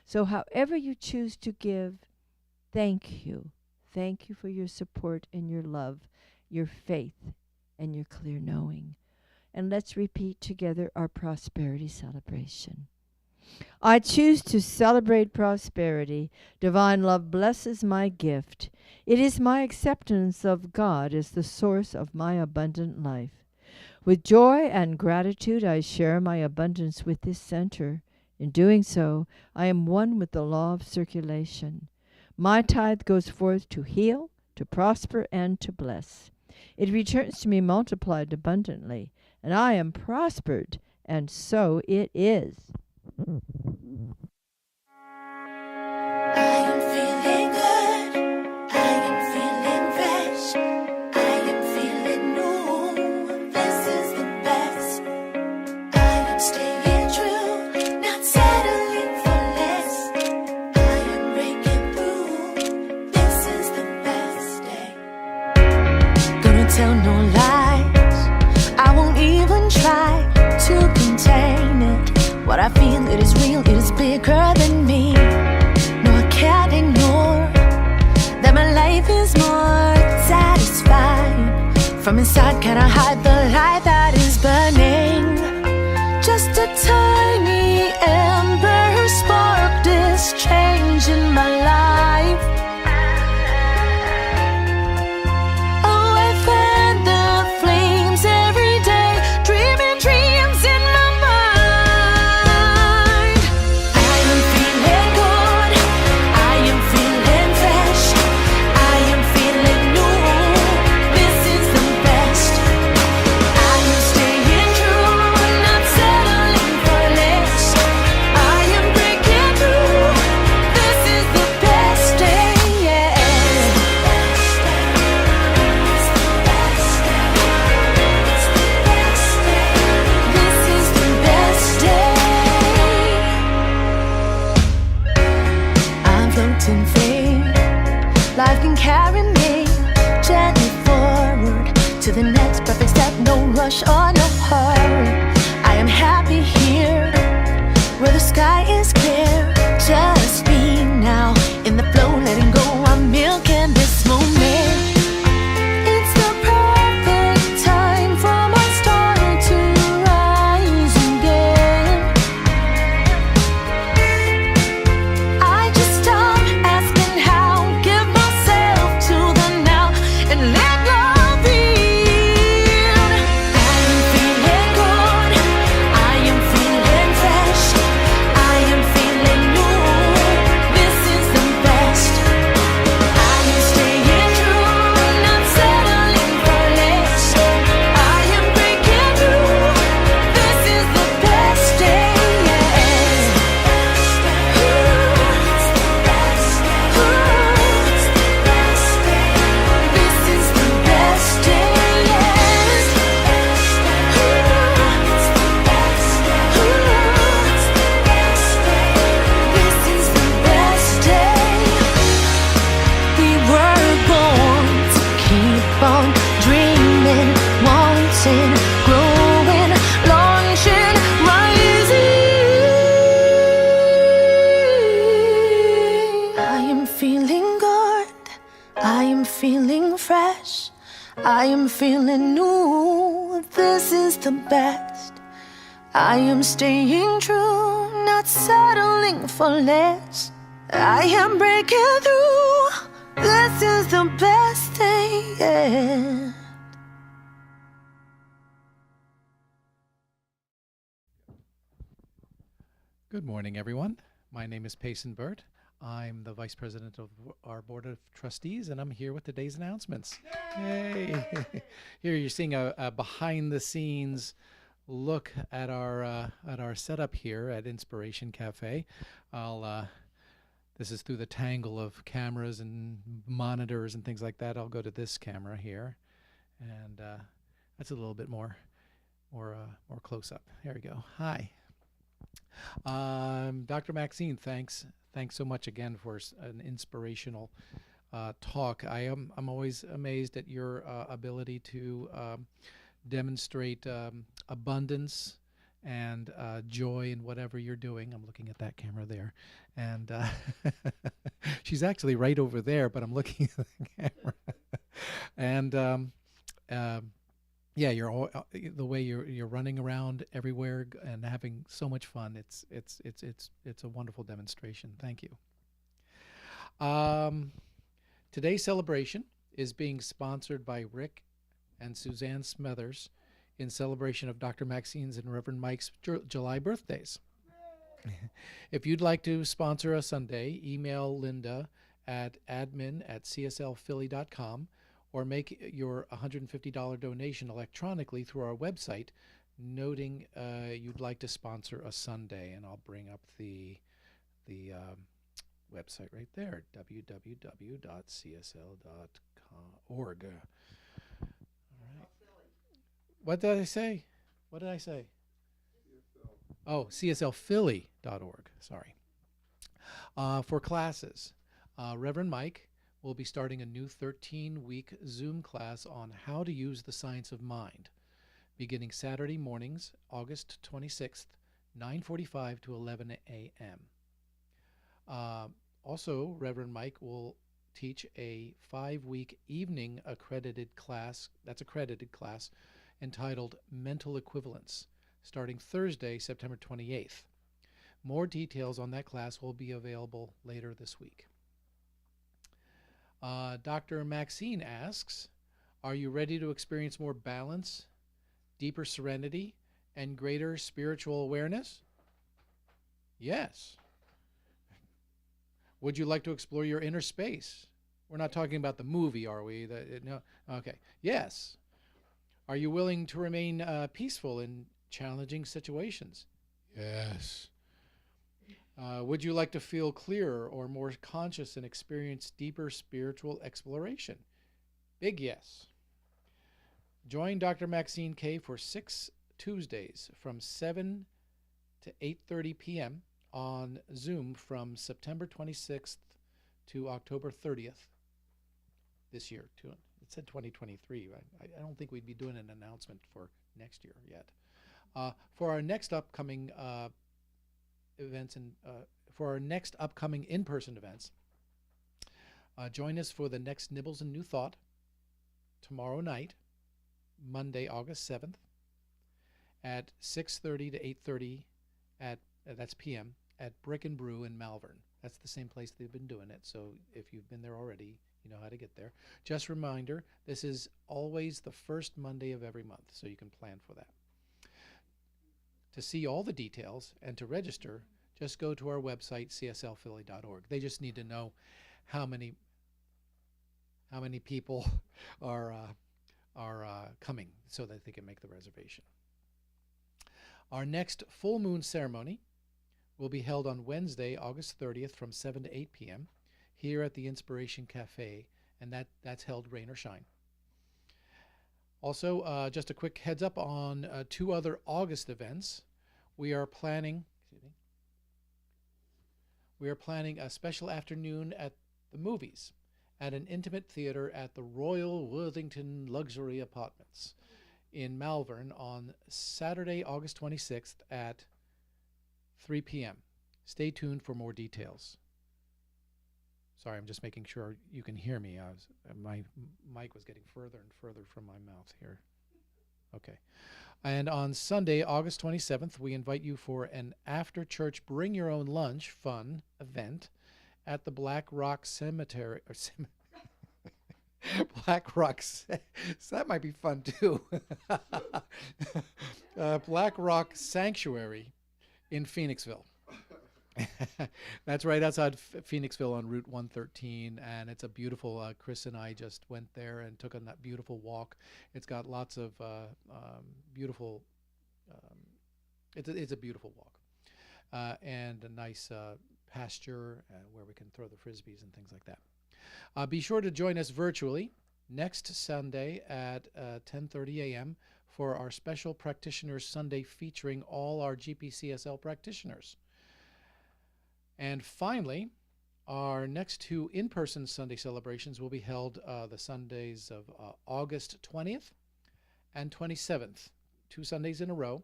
So however you choose to give, thank you. Thank you for your support and your love, your faith, and your clear knowing. And let's repeat together our prosperity celebration. I choose to celebrate prosperity. Divine love blesses my gift. It is my acceptance of God as the source of my abundant life. With joy and gratitude, I share my abundance with this center. In doing so, I am one with the law of circulation. My tithe goes forth to heal, to prosper, and to bless. It returns to me multiplied abundantly, and I am prospered, and so it is. I am feeling good. I am feeling fresh. I am feeling new. This is the best. I am staying true, not settling for less. I am breaking through. This is the best day. Gonna tell no lies. I won't even try to I feel it is real, it is bigger than me. No, I can't ignore that my life is more satisfied. From inside, can I hide the light that is burning? Just a tiny ember spark this change in my life. Oh, I fan the flames every day, dreaming dreams in my mind. I am feeling good, I am feeling fresh, I am feeling new. This is the best. I am staying true, not settling for less. I am breaking through. This is the best day, yeah. This is the best day. I'm floating free. Life can carry me gently forward to the next perfect step. No rush or no hurry. I am happy here where the sky is clear. Just be now in the flow, letting go. I'm milking this moment. It's the perfect time for my star to rise again. I just stop asking how, give myself to the now and let love in. I am feeling good, I am feeling fresh, I am feeling new. This is the best. I am staying true, not settling for less. I am breaking through. This is the best day, yeah. This is the best day, yes. This is the best day. We were born to keep on dreaming, wanting, growing, launching, rising. I am feeling good, I am feeling fresh, I am feeling new. This is the best. I am staying true, not settling for less. I am breaking through. This is the best day, yeah. Good morning, everyone. My name is Payson Burt. I'm the Vice President of our Board of Trustees, and I'm here with today's announcements. Yay! Here you're seeing a behind-the-scenes look at our setup here at Inspiration Cafe. This is through the tangle of cameras and monitors and things like that. I'll go to this camera here, and that's a little bit more close up. There we go. Hi. Dr. Maxine, thanks so much again for an inspirational talk. I'm always amazed at your ability to demonstrate abundance and joy in whatever you're doing. I'm looking at that camera there, and she's actually right over there, but I'm looking at the camera. And yeah, you're all, the way you're running around everywhere and having so much fun. It's a wonderful demonstration. Thank you. Today's celebration is being sponsored by Rick and Suzanne Smethers in celebration of Dr. Maxine's and Reverend Mike's July birthdays. If you'd like to sponsor a Sunday, email Linda at admin@cslphilly.com or make your $150 donation electronically through our website, noting you'd like to sponsor a Sunday. And I'll bring up the website right there, www.csl.org. All right. What did I say? What did I say? Oh, cslphilly.org. Sorry. For classes, Reverend Mike will be starting a new 13-week Zoom class on how to use the science of mind, beginning Saturday mornings, August 26th, 9:45 to 11 a.m. Also, Reverend Mike will teach a 5-week evening accredited class, entitled Mental Equivalence, starting Thursday, September 28th. More details on that class will be available later this week. Dr. Maxine asks, are you ready to experience more balance, deeper serenity, and greater spiritual awareness? Yes. Would you like to explore your inner space? We're not talking about the movie, are we? No. Okay. Yes. Are you willing to remain peaceful in challenging situations? Yes. Would you like to feel clearer or more conscious and experience deeper spiritual exploration? Big yes. Join Dr. Maxine Kaye for 6 Tuesdays from 7 to 8:30 p.m. on Zoom from September 26th to October 30th this year. It said 2023. I don't think we'd be doing an announcement for next year yet. For our next upcoming events and for our next upcoming in-person events, join us for the next Nibbles and New Thought tomorrow night, Monday, August 7th, at 6:30 to 8:30 at that's p.m. at Brick and Brew in Malvern. That's the same place they've been doing it. So if you've been there already, you know how to get there. Just a reminder, this is always the first Monday of every month, so you can plan for that. To see all the details and to register, just go to our website, cslphilly.org. They just need to know how many people are coming so that they can make the reservation. Our next full moon ceremony will be held on Wednesday, August 30th from 7 to 8 p.m. here at the Inspiration Cafe, and that's held rain or shine. Also, just a quick heads up on 2 other August events. We are planning a special afternoon at the movies at an intimate theater at the Royal Worthington Luxury Apartments in Malvern on Saturday, August 26th at 3 p.m. Stay tuned for more details. Sorry, I'm just making sure you can hear me. My mic was getting further and further from my mouth here. Okay. And on Sunday, August 27th, we invite you for an after-church bring your own lunch fun event at the Black Rock Cemetery. Black Rock, that might be fun too. Black Rock Sanctuary in Phoenixville. That's right outside Phoenixville on Route 113, and it's a beautiful, Chris and I just went there and took on that beautiful walk. It's got lots of beautiful, it's a beautiful walk, and a nice pasture where we can throw the frisbees and things like that. Be sure to join us virtually next Sunday at 10:30 a.m. for our special Practitioners Sunday featuring all our GPCSL practitioners. And finally, our next 2 in-person Sunday celebrations will be held the Sundays of August 20th and 27th, 2 Sundays in a row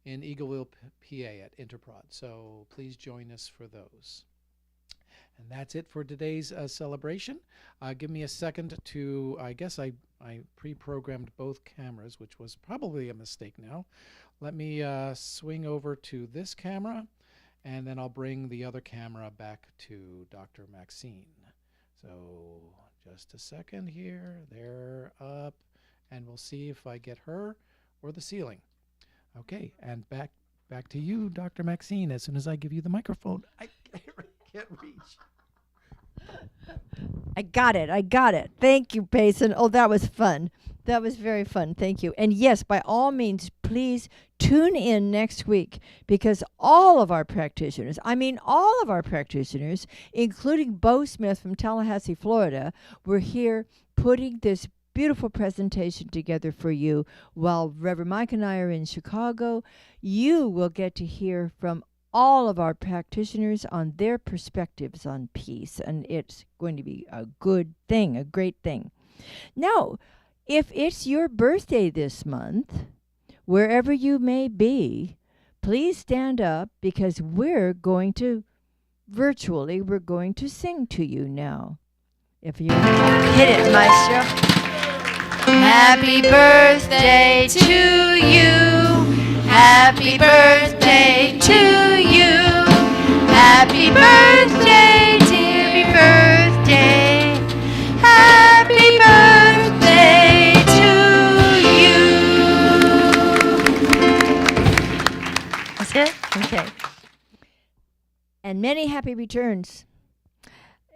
in Eagleville, PA at Interprod. So please join us for those. And that's it for today's celebration. Give me a second to, I guess I pre-programmed both cameras, which was probably a mistake now. Let me swing over to this camera, and then I'll bring the other camera back to Dr. Maxine. So just a second here. They're up, and we'll see if I get her or the ceiling. Okay, and back to you, Dr. Maxine, as soon as I give you the microphone. I can't reach. I got it. Thank you, Payson. Oh, that was fun. That was very fun. Thank you. And yes, by all means, please tune in next week, because all of our practitioners, including Bo Smith from Tallahassee, Florida, were here putting this beautiful presentation together for you. While Reverend Mike and I are in Chicago, you will get to hear from all of our practitioners on their perspectives on peace, and it's going to be a good thing, a great thing. Now, if it's your birthday this month, wherever you may be, Please stand up because we're going to sing to you now. If you hit it, Maestro. Happy birthday to you. Happy birthday to you. Happy birthday, dear birthday. Happy birthday to you. That's it? Okay. And many happy returns.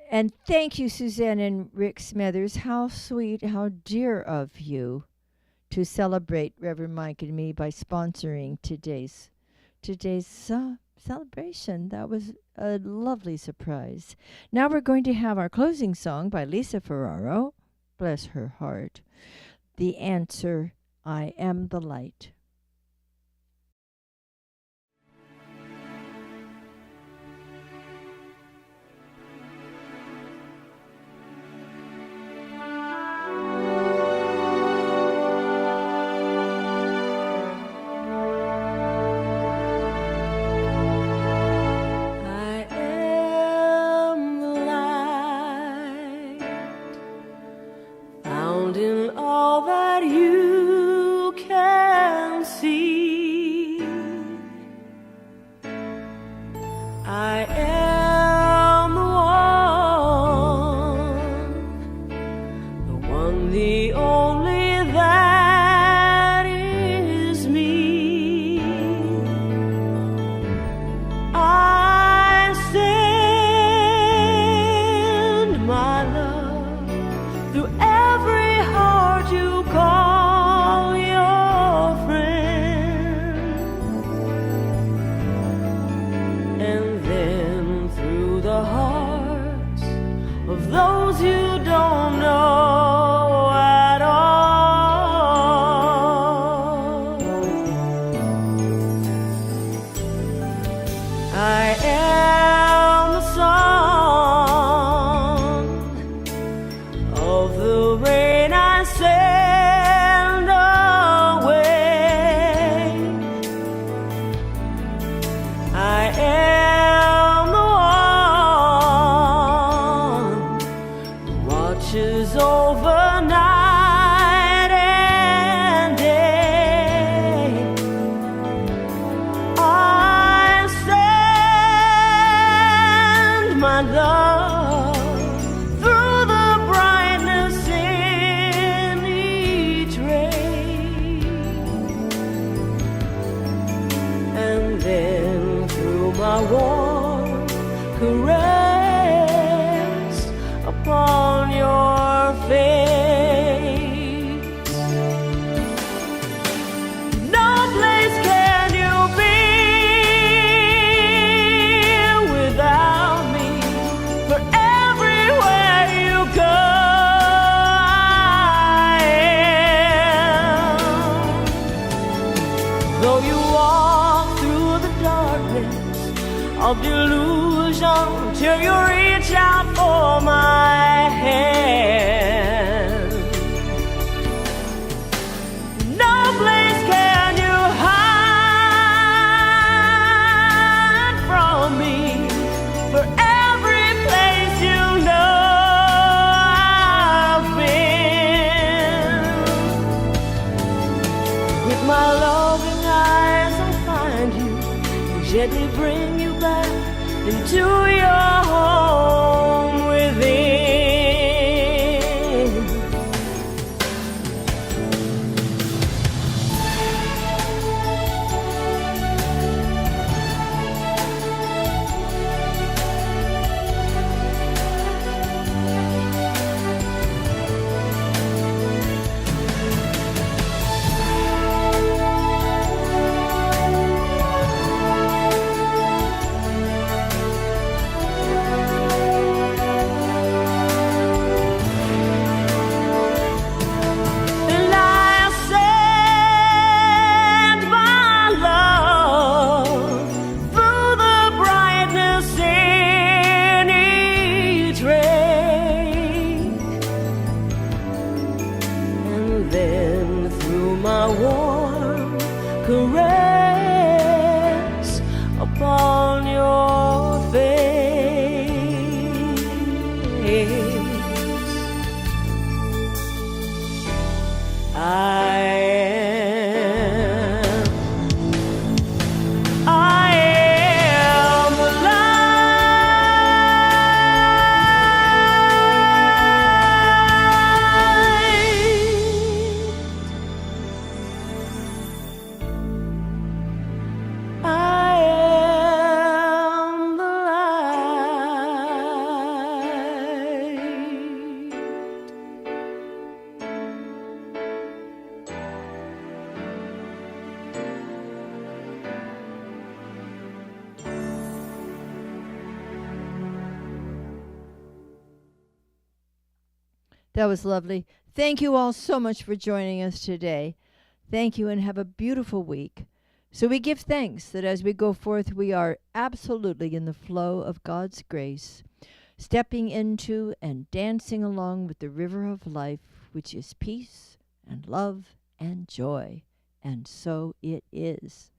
And thank you, Suzanne and Rick Smethers. How sweet, how dear of you to celebrate Reverend Mike and me by sponsoring today's celebration. That was a lovely surprise. Now we're going to have our closing song by Lisa Ferraro. Bless her heart. The Answer, I Am the Light. I am the light found in all that you can see. I am the one, the only that is me. I send my love through every heart you call your friend, and then through the hearts of those you don't know at all. I am the song of the rain I send away. I am the one who watches over night and day. I send my love through the brightness in each ray, and then through my warm caress upon your face. No place can you be without me, for everywhere you go I am. Though you walk through the darkness of delusion till you reach out for my hand, no place can you hide from me, for every place you know I've been. With my loving eyes I'll find you and gently bring you back into your home within. And I send my love through the brightness in each ray, and then through my warm caress That was lovely. Thank you all so much for joining us today. Thank you and have a beautiful week. So we give thanks that as we go forth, we are absolutely in the flow of God's grace, stepping into and dancing along with the river of life, which is peace and love and joy. And so it is.